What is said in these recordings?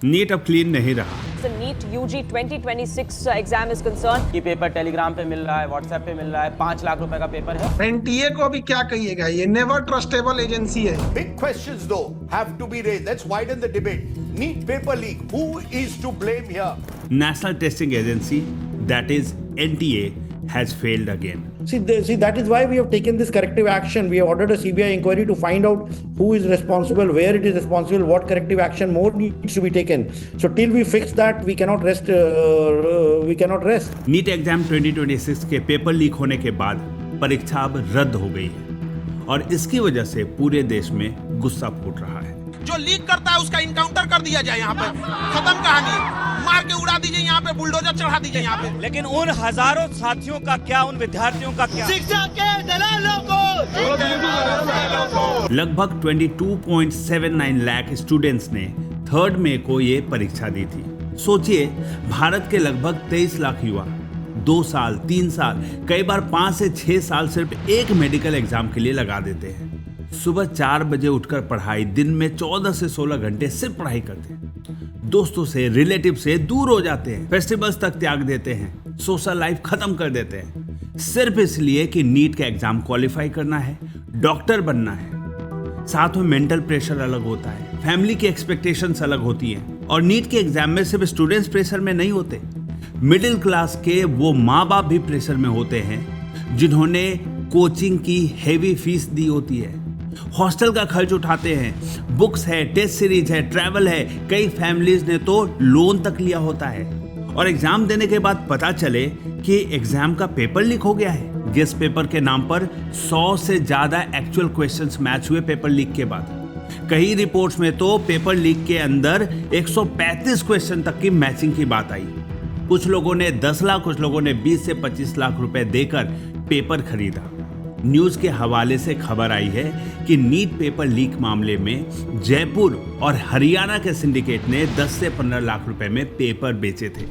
NEET अब clean नहीं रहा। The NEET UG 2026 exam is concerned. कि पेपर टेलीग्राम पे मिल रहा है, व्हाट्सएप पे मिल रहा है, 5 लाख रुपए का पेपर है। एनटीए को अभी क्या कहिएगा, ये नेवर ट्रस्टेबल एजेंसी है। Big questions though have to be raised. Let's widen the debate. NEET paper leak. Who is to blame here? National Testing Agency, that is NTA, has failed again. See, that is why we have taken this corrective action. We have ordered a CBI inquiry to find out who is responsible, where it is responsible, what corrective action more needs to be taken. So till we fix that, we cannot rest. NEET exam 2026 के paper leak होने के बाद परीक्षा अब रद्द हो गई है और इसकी वजह से पूरे देश में गुस्सा फूट रहा है। जो लीक करता है उसका इनकाउंटर कर दिया जाए, यहाँ पे खत्म कहानी, मार के उड़ा दीजिए, यहाँ पे बुलडोजर चढ़ा दीजिए यहाँ पे। लेकिन उन हजारों साथियों का क्या, उन विद्यार्थियों का क्या? शिक्षा के दलालों को लगभग 22.79 लाख स्टूडेंट्स ने 3 मई को ये परीक्षा दी थी। सोचिए, भारत के लगभग 23 लाख युवा 2 साल, 3 साल, कई बार 5 से 6 साल सिर्फ एक मेडिकल एग्जाम के लिए लगा देते हैं। सुबह 4 बजे उठकर पढ़ाई, दिन में 14 से 16 घंटे सिर्फ पढ़ाई करते हैं, दोस्तों से, रिलेटिव से दूर हो जाते हैं, फेस्टिवल्स तक त्याग देते हैं, सोशल लाइफ खत्म कर देते हैं, सिर्फ इसलिए कि नीट का एग्जाम क्वालिफाई करना है, डॉक्टर बनना है। साथ में मेंटल प्रेशर अलग होता है, फैमिली की एक्सपेक्टेशंस अलग होती हैं और नीट के एग्जाम में सिर्फ स्टूडेंट्स प्रेशर में नहीं होते, मिडिल क्लास के वो माँ बाप भी प्रेशर में होते हैं जिन्होंने कोचिंग की हेवी फीस दी होती है, हॉस्टल का खर्च उठाते हैं, बुक्स है, टेस्ट सीरीज है, ट्रैवल है, कई फैमिलीज ने तो लोन तक लिया होता है और एग्जाम देने के बाद पता चले कि एग्जाम का पेपर लीक हो गया है। गेस्ट पेपर के नाम पर 100 से ज्यादा एक्चुअल क्वेश्चंस मैच हुए पेपर लीक के बाद। कई रिपोर्ट्स में तो पेपर लीक के अंदर 135 क्वेश्चन तक की मैचिंग की बात आई। कुछ लोगों ने 10 लाख, कुछ लोगों ने 20 से 25 लाख रुपए देकर पेपर खरीदा। न्यूज के हवाले से खबर आई है कि नीट पेपर लीक मामले में जयपुर और हरियाणा के सिंडिकेट ने 10 से 15 लाख रुपए में पेपर बेचे थे।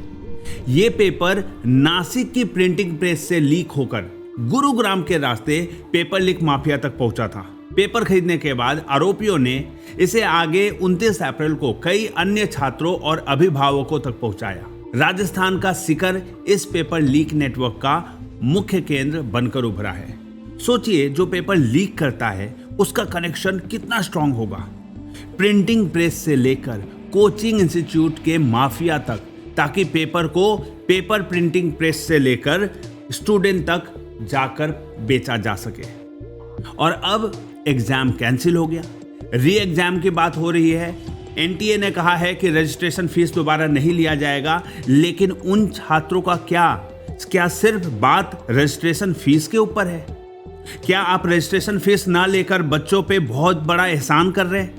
ये पेपर नासिक की प्रिंटिंग प्रेस से लीक होकर गुरुग्राम के रास्ते पेपर लीक माफिया तक पहुंचा था। पेपर खरीदने के बाद आरोपियों ने इसे आगे 29 अप्रैल को कई अन्य छात्रों और अभिभावकों तक पहुंचाया। राजस्थान का सीकर इस पेपर लीक नेटवर्क का मुख्य केंद्र बनकर उभरा है। सोचिए, जो पेपर लीक करता है उसका कनेक्शन कितना स्ट्रांग होगा, प्रिंटिंग प्रेस से लेकर कोचिंग इंस्टीट्यूट के माफिया तक, ताकि पेपर को पेपर प्रिंटिंग प्रेस से लेकर स्टूडेंट तक जाकर बेचा जा सके। और अब एग्जाम कैंसिल हो गया, री एग्जाम की बात हो रही है। एनटीए ने कहा है कि रजिस्ट्रेशन फीस दोबारा नहीं लिया जाएगा, लेकिन उन छात्रों का क्या सिर्फ बात रजिस्ट्रेशन फीस के ऊपर है? क्या आप रजिस्ट्रेशन फीस ना लेकर बच्चों पे बहुत बड़ा एहसान कर रहे हैं?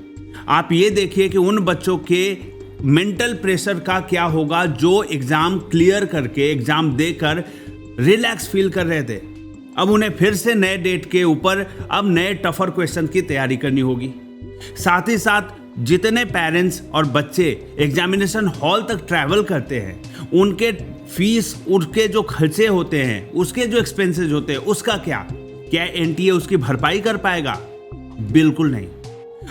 आप ये देखिए कि उन बच्चों के मेंटल प्रेशर का क्या होगा जो एग्जाम क्लियर करके, एग्जाम देकर रिलैक्स फील कर रहे थे। अब उन्हें फिर से नए डेट के ऊपर अब नए टफर क्वेश्चन की तैयारी करनी होगी। साथ ही साथ जितने पेरेंट्स और बच्चे एग्जामिनेशन हॉल तक ट्रैवल करते हैं, उनके फीस, उनके जो खर्चे होते हैं, उसके जो एक्सपेंसेस होते हैं, उसका क्या एनटीए उसकी भरपाई कर पाएगा? बिल्कुल नहीं।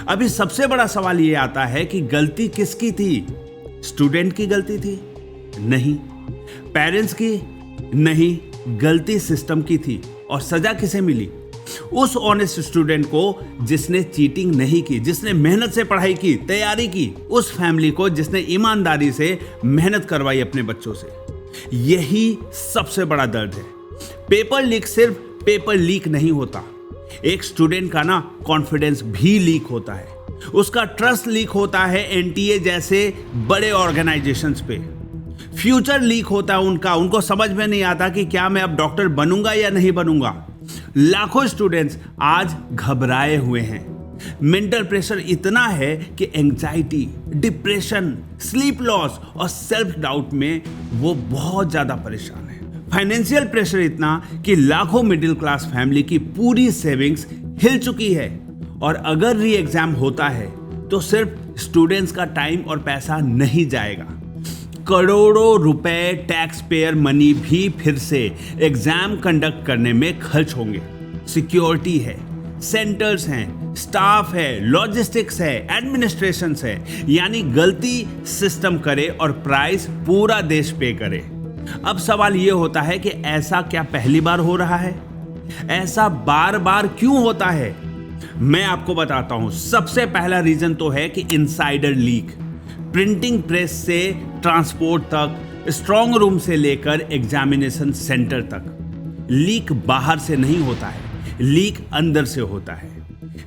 अभी सबसे बड़ा सवाल ये आता है कि गलती किसकी थी? स्टूडेंट की गलती थी? नहीं। पेरेंट्स की? नहीं। गलती सिस्टम की थी। और सजा किसे मिली? उस ऑनेस्ट स्टूडेंट को जिसने चीटिंग नहीं की, जिसने मेहनत से पढ़ाई की, तैयारी की, उस फैमिली को जिसने ईमानदारी से मेहनत करवाई अपने बच्चों से। यही सबसे बड़ा दर्द है। पेपर लीक सिर्फ पेपर लीक नहीं होता, एक स्टूडेंट का ना कॉन्फिडेंस भी लीक होता है, उसका ट्रस्ट लीक होता है एनटीए जैसे बड़े ऑर्गेनाइजेशंस पे, फ्यूचर लीक होता है उनको समझ में नहीं आता कि क्या मैं अब डॉक्टर बनूंगा या नहीं बनूंगा। लाखों स्टूडेंट्स आज घबराए हुए हैं। मेंटल प्रेशर इतना है कि एंजाइटी, डिप्रेशन, स्लीप लॉस और सेल्फ डाउट में वो बहुत ज्यादा परेशान है। फाइनेंशियल प्रेशर इतना कि लाखों मिडिल क्लास फैमिली की पूरी सेविंग्स हिल चुकी है और अगर री एग्जाम होता है तो सिर्फ स्टूडेंट्स का टाइम और पैसा नहीं जाएगा, करोड़ों रुपए टैक्स पेयर मनी भी फिर से एग्जाम कंडक्ट करने में खर्च होंगे। सिक्योरिटी है, सेंटर्स हैं, स्टाफ है, लॉजिस्टिक्स है, एडमिनिस्ट्रेशन है, यानी गलती सिस्टम करे और प्राइस पूरा देश पे करे। अब सवाल ये होता है कि ऐसा क्या पहली बार हो रहा है? ऐसा बार बार क्यों होता है? मैं आपको बताता हूं। सबसे पहला रीजन तो है कि इनसाइडर लीक। प्रिंटिंग प्रेस से ट्रांसपोर्ट तक, स्ट्रांग रूम से लेकर एग्जामिनेशन सेंटर तक, लीक बाहर से नहीं होता है, लीक अंदर से होता है।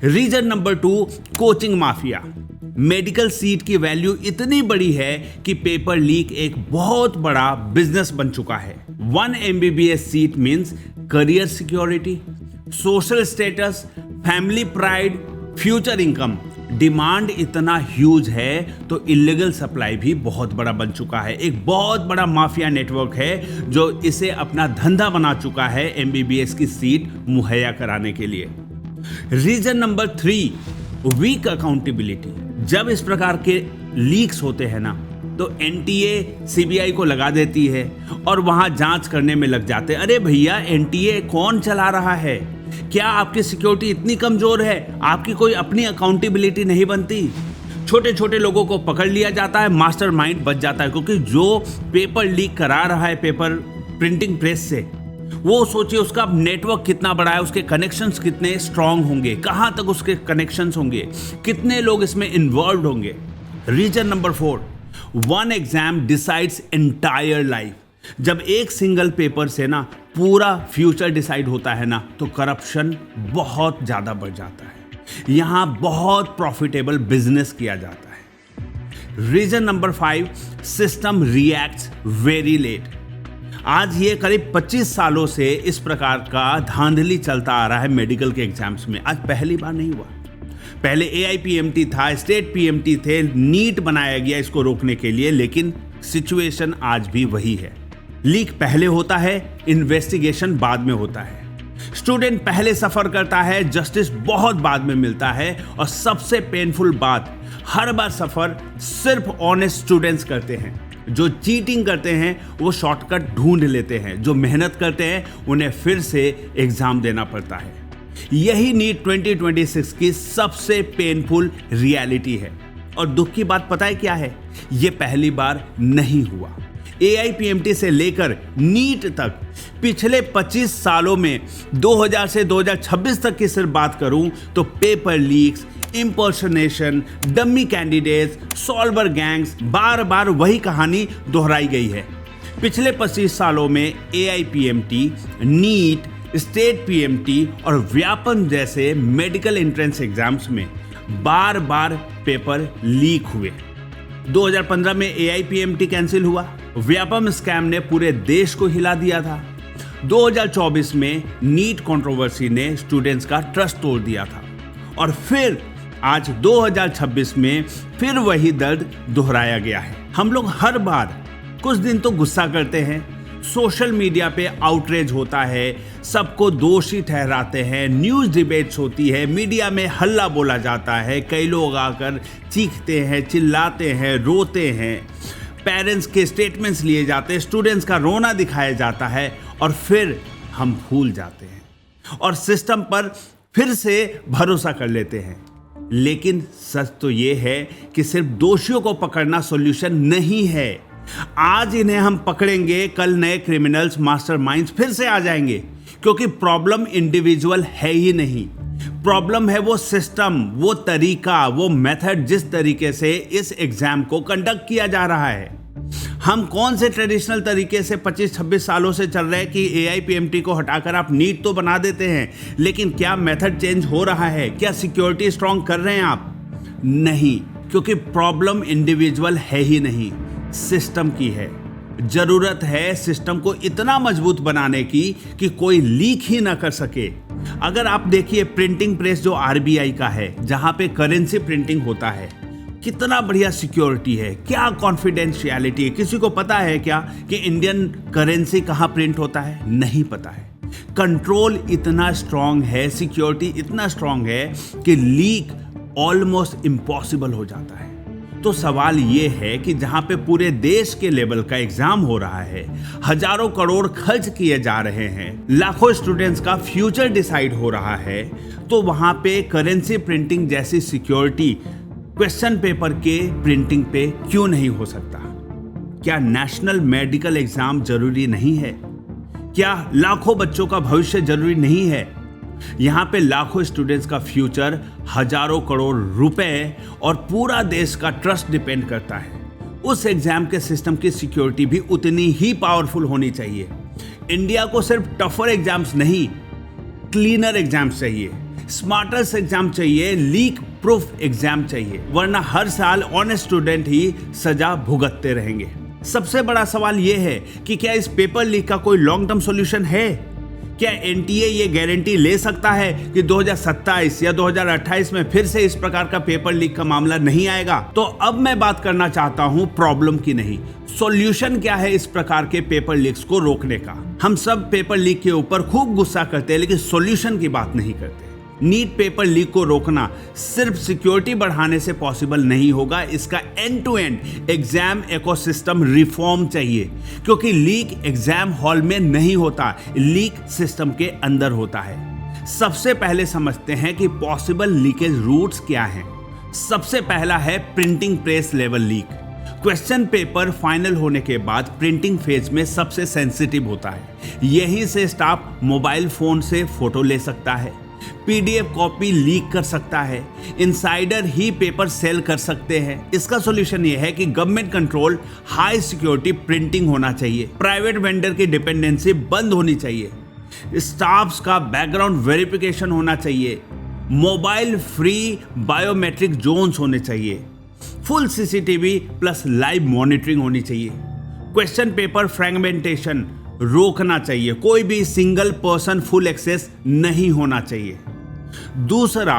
Reason number 2, coaching mafia. Medical seat की वैल्यू इतनी बड़ी है कि पेपर लीक एक बहुत बड़ा बिजनेस बन चुका है। 1 MBBS seat means career security, social status, family pride, future income. Demand इतना ह्यूज है तो इलीगल सप्लाई भी बहुत बड़ा बन चुका है। एक बहुत बड़ा माफिया नेटवर्क है जो इसे अपना धंधा बना चुका है MBBS की सीट मुहैया कराने के लिए। Reason number 3, weak accountability. जब इस प्रकार के लीक्स होते हैं ना तो NTA CBI को लगा देती है और वहां जांच करने में लग जाते हैं। अरे भैया, NTA कौन चला रहा है? क्या आपकी सिक्योरिटी इतनी कमजोर है? आपकी कोई अपनी अकाउंटेबिलिटी नहीं बनती? छोटे छोटे लोगों को पकड़ लिया जाता है, मास्टरमाइंड बच जाता है। क्योंकि जो पेपर लीक करा रहा है पेपर प्रिंटिंग प्रेस से, वो सोचिए उसका नेटवर्क कितना बड़ा है, उसके कनेक्शंस कितने स्ट्रांग होंगे, कहां तक उसके कनेक्शंस होंगे, कितने लोग इसमें इन्वॉल्व होंगे। Reason number 4, 1 exam decides entire life. जब एक सिंगल पेपर से ना पूरा फ्यूचर डिसाइड होता है ना तो करप्शन बहुत ज्यादा बढ़ जाता है। यहां बहुत प्रॉफिटेबल बिजनेस किया जाता है। Reason number 5, system reacts very late. आज ये करीब 25 सालों से इस प्रकार का धांधली चलता आ रहा है मेडिकल के एग्जाम्स में। आज पहली बार नहीं हुआ। पहले AIPMT था, स्टेट PMT थे, नीट बनाया गया इसको रोकने के लिए, लेकिन सिचुएशन आज भी वही है। लीक पहले होता है, इन्वेस्टिगेशन बाद में होता है। स्टूडेंट पहले सफर करता है, जस्टिस बहुत बाद में मिलता है। और सबसे पेनफुल बात, हर बार सफर सिर्फ ऑनेस्ट स्टूडेंट्स करते हैं। जो चीटिंग करते हैं वो शॉर्टकट ढूंढ लेते हैं, जो मेहनत करते हैं उन्हें फिर से एग्जाम देना पड़ता है। यही नीट 2026 की सबसे पेनफुल रियलिटी है। और दुख की बात पता है क्या है? ये पहली बार नहीं हुआ। AIPMT से लेकर नीट तक पिछले 25 सालों में 2000 से 2026 तक की सिर्फ बात करूं तो paper leaks, impersonation, dummy candidates, solver gangs, बार बार वही कहानी दोहराई गई है। पिछले 25 सालों में AIPMT, नीट, स्टेट PMT और व्यापम जैसे मेडिकल एंट्रेंस एग्जाम्स में बार बार पेपर लीक हुए। 2015 में AIPMT कैंसिल हुआ। व्यापम स्कैम ने पूरे देश को हिला दिया था। 2024 में नीट कंट्रोवर्सी ने स्टूडेंट्स का ट्रस्ट तोड़ दिया था। और फिर आज 2026 में फिर वही दर्द दोहराया गया है। हम लोग हर बार कुछ दिन तो गुस्सा करते हैं, सोशल मीडिया पे आउटरेज होता है, सबको दोषी ठहराते हैं, न्यूज़ डिबेट्स होती है, मीडिया में हल्ला बोला जाता है, कई लोग आकर चीखते हैं, चिल्लाते हैं, रोते हैं, पेरेंट्स के स्टेटमेंट्स लिए जाते हैं, स्टूडेंट्स का रोना दिखाया जाता है और फिर हम भूल जाते हैं और सिस्टम पर फिर से भरोसा कर लेते हैं। लेकिन सच तो ये है कि सिर्फ दोषियों को पकड़ना सॉल्यूशन नहीं है। आज इन्हें हम पकड़ेंगे, कल नए क्रिमिनल्स, मास्टरमाइंड्स फिर से आ जाएंगे। क्योंकि प्रॉब्लम इंडिविजुअल है ही नहीं, प्रॉब्लम है वो सिस्टम, वो तरीका, वो मेथड जिस तरीके से इस एग्जाम को कंडक्ट किया जा रहा है। हम कौन से ट्रेडिशनल तरीके से 25-26 सालों से चल रहे हैं कि AIPMT को हटाकर आप नीट तो बना देते हैं, लेकिन क्या मेथड चेंज हो रहा है? क्या सिक्योरिटी स्ट्रांग कर रहे हैं आप? नहीं, क्योंकि प्रॉब्लम इंडिविजुअल है ही नहीं, सिस्टम की है। जरूरत है सिस्टम को इतना मजबूत बनाने की कि कोई लीक ही ना कर सके। अगर आप देखिए प्रिंटिंग प्रेस जो RBI का है, जहां पे करेंसी प्रिंटिंग होता है, कितना बढ़िया सिक्योरिटी है, क्या कॉन्फिडेंशियलिटी है। किसी को पता है क्या कि इंडियन करेंसी कहां प्रिंट होता है? नहीं पता है। कंट्रोल इतना स्ट्रांग है, सिक्योरिटी इतना स्ट्रांग है कि लीक ऑलमोस्ट इम्पॉसिबल हो जाता है। तो सवाल ये है कि जहां पे पूरे देश के लेवल का एग्जाम हो रहा है, हजारों करोड़ खर्च किए जा रहे हैं, लाखों स्टूडेंट्स का फ्यूचर डिसाइड हो रहा है, तो वहां पे करेंसी प्रिंटिंग जैसी सिक्योरिटी क्वेश्चन पेपर के प्रिंटिंग पे क्यों नहीं हो सकता? क्या नेशनल मेडिकल एग्जाम जरूरी नहीं है? क्या लाखों बच्चों का भविष्य जरूरी नहीं है? यहाँ पे लाखों स्टूडेंट्स का फ्यूचर, हजारों करोड़ रुपए और पूरा देश का ट्रस्ट डिपेंड करता है। उस एग्जाम के सिस्टम की सिक्योरिटी भी उतनी ही पावरफुल होनी चाहिए। इंडिया को सिर्फ टफर एग्जाम्स नहीं, क्लीनर एग्जाम्स चाहिए, स्मार्टर एग्जाम चाहिए, लीक प्रूफ एग्जाम चाहिए, वरना हर साल ऑनेस्ट स्टूडेंट ही सजा भुगतते रहेंगे। सबसे बड़ा सवाल यह है कि क्या इस पेपर लीक का कोई लॉन्ग टर्म सॉल्यूशन है? क्या एनटीए ये गारंटी ले सकता है कि 2027 या 2028 में फिर से इस प्रकार का पेपर लीक का मामला नहीं आएगा? तो अब मैं बात करना चाहता हूं प्रॉब्लम की नहीं, सॉल्यूशन क्या है इस प्रकार के पेपर लीक्स को रोकने का। हम सब पेपर लीक के ऊपर खूब गुस्सा करते हैं, लेकिन सॉल्यूशन की बात नहीं करते। नीट पेपर लीक को रोकना सिर्फ सिक्योरिटी बढ़ाने से पॉसिबल नहीं होगा, इसका end to end exam ecosystem reform चाहिए, क्योंकि लीक एग्जाम हॉल में नहीं होता, लीक सिस्टम के अंदर होता है। सबसे पहले समझते हैं कि पॉसिबल लीकेज रूट्स क्या हैं। सबसे पहला है printing press level leak. Question paper final होने के बाद प्रिंटिंग फेज में सबसे सेंसिटिव होता है। यहीं से स्टाफ मोबाइल फोन से फोटो ले सकता है, पीडीएफ कॉपी लीक कर सकता है, इनसाइडर ही पेपर सेल कर सकते हैं। इसका सॉल्यूशन यह है कि government control high security printing होना चाहिए, प्राइवेट वेंडर की डिपेंडेंसी बंद होनी चाहिए, स्टाफ्स का बैकग्राउंड वेरिफिकेशन होना चाहिए, मोबाइल फ्री बायोमेट्रिक जोन्स होने चाहिए, full CCTV plus live monitoring होनी चाहिए, क्वेश्चन पेपर फ्रैगमेंटेशन रोकना चाहिए, कोई भी सिंगल पर्सन फुल एक्सेस नहीं होना चाहिए। दूसरा,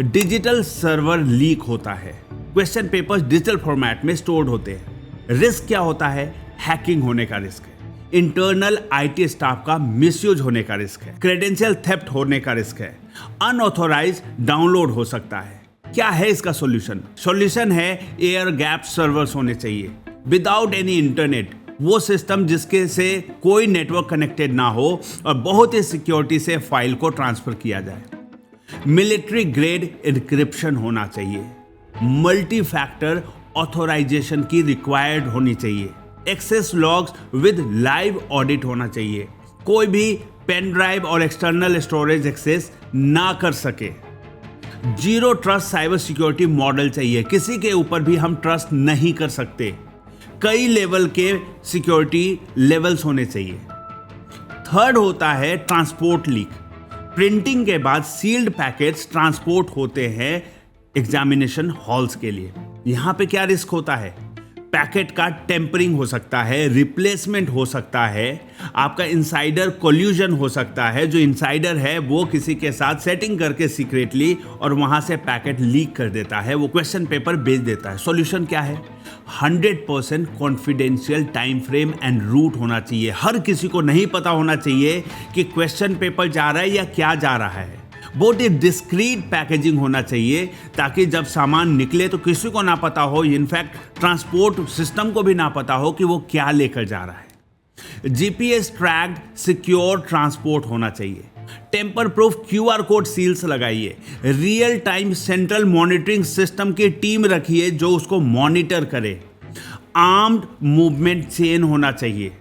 डिजिटल सर्वर लीक होता है। क्वेश्चन पेपर्स डिजिटल फॉर्मेट में स्टोर्ड होते हैं। रिस्क क्या होता है? हैकिंग होने का रिस्क है, इंटरनल आईटी स्टाफ का मिसयूज होने का रिस्क है, क्रेडेंशियल थेफ्ट होने का रिस्क है, अनऑथोराइज डाउनलोड हो सकता है। क्या है इसका सॉल्यूशन? सॉल्यूशन है एयर गैप सर्वर्स होने चाहिए विदाउट एनी इंटरनेट, वो सिस्टम जिसके से कोई नेटवर्क कनेक्टेड ना हो और बहुत ही सिक्योरिटी से फाइल को ट्रांसफर किया जाए। मिलिट्री ग्रेड एन्क्रिप्शन होना चाहिए, मल्टी फैक्टर ऑथोराइजेशन की रिक्वायर्ड होनी चाहिए, access logs with live audit होना चाहिए, कोई भी पेन ड्राइव और एक्सटर्नल स्टोरेज एक्सेस ना कर सके, zero trust cyber security model चाहिए, किसी के ऊपर भी हम ट्रस्ट नहीं कर सकते, कई लेवल के सिक्योरिटी लेवल्स होने चाहिए। थर्ड होता है ट्रांसपोर्ट लीक। प्रिंटिंग के बाद सील्ड पैकेट्स ट्रांसपोर्ट होते हैं एग्जामिनेशन हॉल्स के लिए। यहां पे क्या रिस्क होता है? पैकेट का टेम्परिंग हो सकता है, रिप्लेसमेंट हो सकता है, आपका इनसाइडर कोल्यूजन हो सकता है। जो इनसाइडर है वो किसी के साथ सेटिंग करके सीक्रेटली और वहां से पैकेट लीक कर देता है, वो क्वेश्चन पेपर भेज देता है। सॉल्यूशन क्या है? 100% confidential time frame and route होना चाहिए। हर किसी को नहीं पता होना चाहिए कि क्वेश्चन पेपर जा रहा है या क्या जा रहा है। बहुत ही डिस्क्रीट पैकेजिंग होना चाहिए ताकि जब सामान निकले तो किसी को ना पता हो, इनफैक्ट ट्रांसपोर्ट सिस्टम को भी ना पता हो कि वो क्या लेकर जा रहा है। जीपीएस ट्रैक्ड सिक्योर ट्रांसपोर्ट होना चाहिए। Tamper proof QR code seals लगाइए। Real time central monitoring system की टीम रखिए जो उसको मॉनिटर करे। आर्म्ड मूवमेंट चेन होना चाहिए।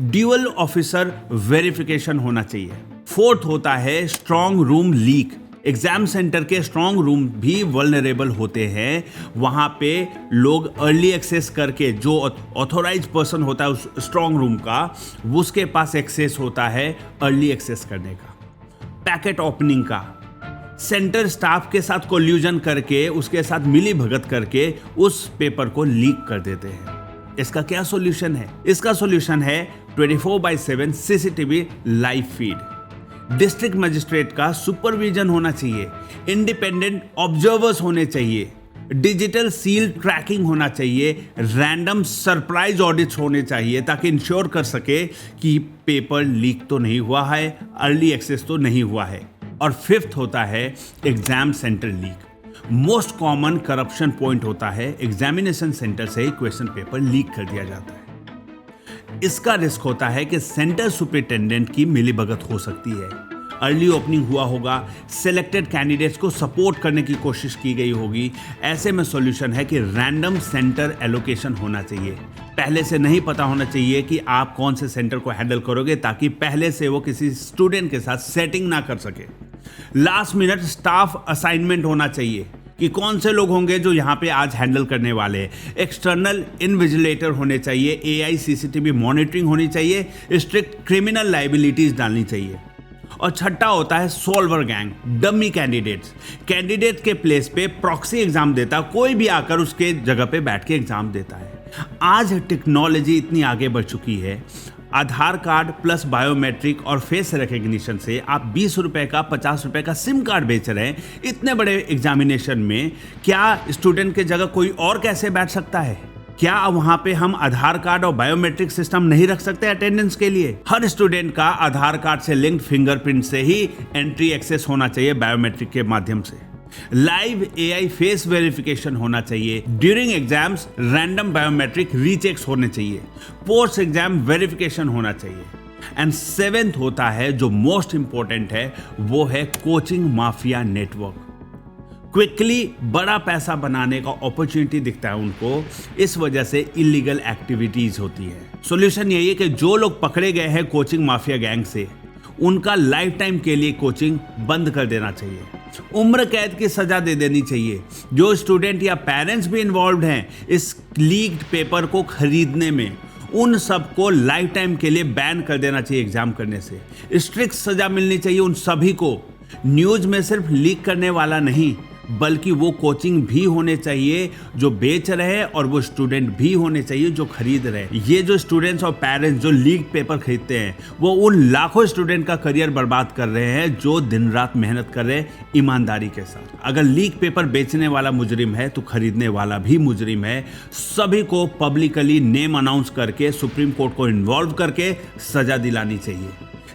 ड्यूअल ऑफिसर वेरिफिकेशन होना चाहिए। फोर्थ होता है strong room leak. Exam centre के स्ट्रॉन्ग रूम भी वल्नरेबल होते हैं। वहाँ पे लोग अर्ली एक्सेस करके, जो ऑथोराइज पर्सन होता है उस स्ट्रॉन्ग रूम का, उसके पास एक्सेस होता है अर्ली एक्सेस करने का। पैकेट ओपनिंग का सेंटर स्टाफ के साथ कोल्यूजन करके, उसके साथ मिली भगत करके उस पेपर को लीक कर देते हैं। इसका क्या सॉल्यूशन है? इसका सॉल्यूशन है 24/7 CCTV live feed. District magistrate का सुपरविजन होना चाहिए। इंडिपेंडेंट ऑब्जर्वर्स होने चाहिए। डिजिटल सील ट्रैकिंग होना चाहिए। रैंडम सरप्राइज ऑडिट्स होने चाहिए ताकि इंश्योर कर सके कि पेपर लीक तो नहीं हुआ है, अर्ली एक्सेस तो नहीं हुआ है। और फिफ्थ होता है exam centre leak. Most common corruption point होता है एग्जामिनेशन सेंटर से ही क्वेश्चन पेपर लीक कर दिया जाता है। इसका रिस्क होता है कि सेंटर सुपरिटेंडेंट की मिलीभगत हो सकती है, अर्ली ओपनिंग हुआ होगा, सिलेक्टेड कैंडिडेट्स को सपोर्ट करने की कोशिश की गई होगी। ऐसे में सॉल्यूशन है कि रैंडम सेंटर एलोकेशन होना चाहिए। पहले से नहीं पता होना चाहिए कि आप कौन से सेंटर को हैंडल करोगे, ताकि पहले से वो किसी स्टूडेंट के साथ सेटिंग ना कर सके। लास्ट मिनट स्टाफ असाइनमेंट होना चाहिए कि कौन से लोग होंगे जो यहाँ पे आज हैंडल करने वाले हैं। एक्सटर्नल इन्विजिलेटर होने चाहिए, AI CCTV मॉनिटरिंग होनी चाहिए, स्ट्रिक्ट क्रिमिनल लाइबिलिटीज डालनी चाहिए। और छठा होता है सॉल्वर गैंग, डमी कैंडिडेट के प्लेस पे प्रॉक्सी एग्जाम देता, कोई भी आकर उसके जगह पे बैठ के एग्जाम देता है। आज टेक्नोलॉजी इतनी आगे बढ़ चुकी है, आधार कार्ड प्लस बायोमेट्रिक और फेस रिकग्निशन से आप 20 रुपए का 50 रुपए का सिम कार्ड बेच रहे हैं। इतने बड़े एग्जामिनेशन में क्या स्टूडेंट के जगह कोई और कैसे बैठ सकता है? क्या वहां पे हम आधार कार्ड और बायोमेट्रिक सिस्टम नहीं रख सकते अटेंडेंस के लिए? हर स्टूडेंट का आधार कार्ड से लिंक्ड फिंगरप्रिंट से ही एंट्री एक्सेस होना चाहिए बायोमेट्रिक के माध्यम से। लाइव AI फेस वेरिफिकेशन होना चाहिए। ड्यूरिंग एग्जाम्स रैंडम बायोमेट्रिक रीचेक्स होने चाहिए। पोस्ट एग्जाम वेरिफिकेशन होना चाहिए। एंड 7th होता है जो मोस्ट इंपॉर्टेंट है, वो है कोचिंग माफिया नेटवर्क। क्विकली बड़ा पैसा बनाने का अपॉर्चुनिटी दिखता है उनको, इस वजह से इलीगल एक्टिविटीज होती है। सॉल्यूशन यही है कि जो लोग पकड़े गए हैं कोचिंग माफिया गैंग से, उनका लाइफ टाइम के लिए कोचिंग बंद कर देना चाहिए, उम्र कैद की सजा दे देनी चाहिए। जो स्टूडेंट या पेरेंट्स भी इन्वॉल्व हैं इस लीक्ड पेपर को खरीदने में, उन सबको लाइफ टाइम के लिए बैन कर देना चाहिए एग्जाम करने से। स्ट्रिक्ट सजा मिलनी चाहिए उन सभी को। न्यूज में सिर्फ लीक करने वाला नहीं, बल्कि वो कोचिंग भी होने चाहिए जो बेच रहे हैं, और वो स्टूडेंट भी होने चाहिए जो खरीद रहे हैं। ये जो स्टूडेंट्स और पेरेंट्स जो लीक पेपर खरीदते हैं, वो उन लाखों स्टूडेंट का करियर बर्बाद कर रहे हैं जो दिन रात मेहनत कर रहे हैं ईमानदारी के साथ। अगर लीक पेपर बेचने वाला मुजरिम है तो खरीदने वाला भी मुजरिम है। सभी को पब्लिकली नेम अनाउंस करके सुप्रीम कोर्ट को इन्वॉल्व करके सजा दिलानी चाहिए,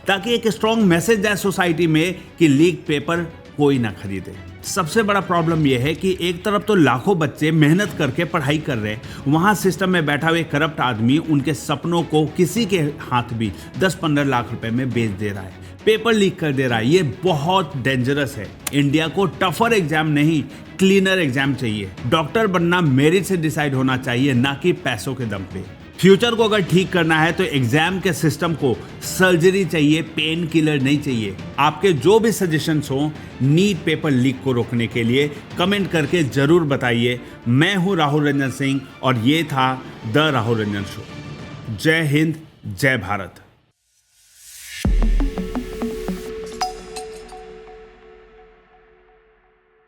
ताकि एक स्ट्रॉन्ग मैसेज जाए सोसाइटी में कि लीक पेपर कोई ना खरीदे। सबसे बड़ा प्रॉब्लम यह है कि एक तरफ तो लाखों बच्चे मेहनत करके पढ़ाई कर रहे हैं, वहां सिस्टम में बैठा हुआ करप्ट आदमी उनके सपनों को किसी के हाथ भी 10-15 लाख रुपए में बेच दे रहा है, पेपर लीक कर दे रहा है। ये बहुत डेंजरस है। इंडिया को टफर एग्जाम नहीं, क्लीनर एग्जाम चाहिए। डॉक्टर बनना मेरिट से डिसाइड होना चाहिए, ना कि पैसों के दम पे। फ्यूचर को अगर ठीक करना है तो एग्जाम के सिस्टम को सर्जरी चाहिए, पेन किलर नहीं चाहिए। आपके जो भी सजेशंस हो नीट पेपर लीक को रोकने के लिए कमेंट करके जरूर बताइए। मैं हूं राहुल रंजन सिंह और ये था द राहुल रंजन शो। जय हिंद, जय भारत।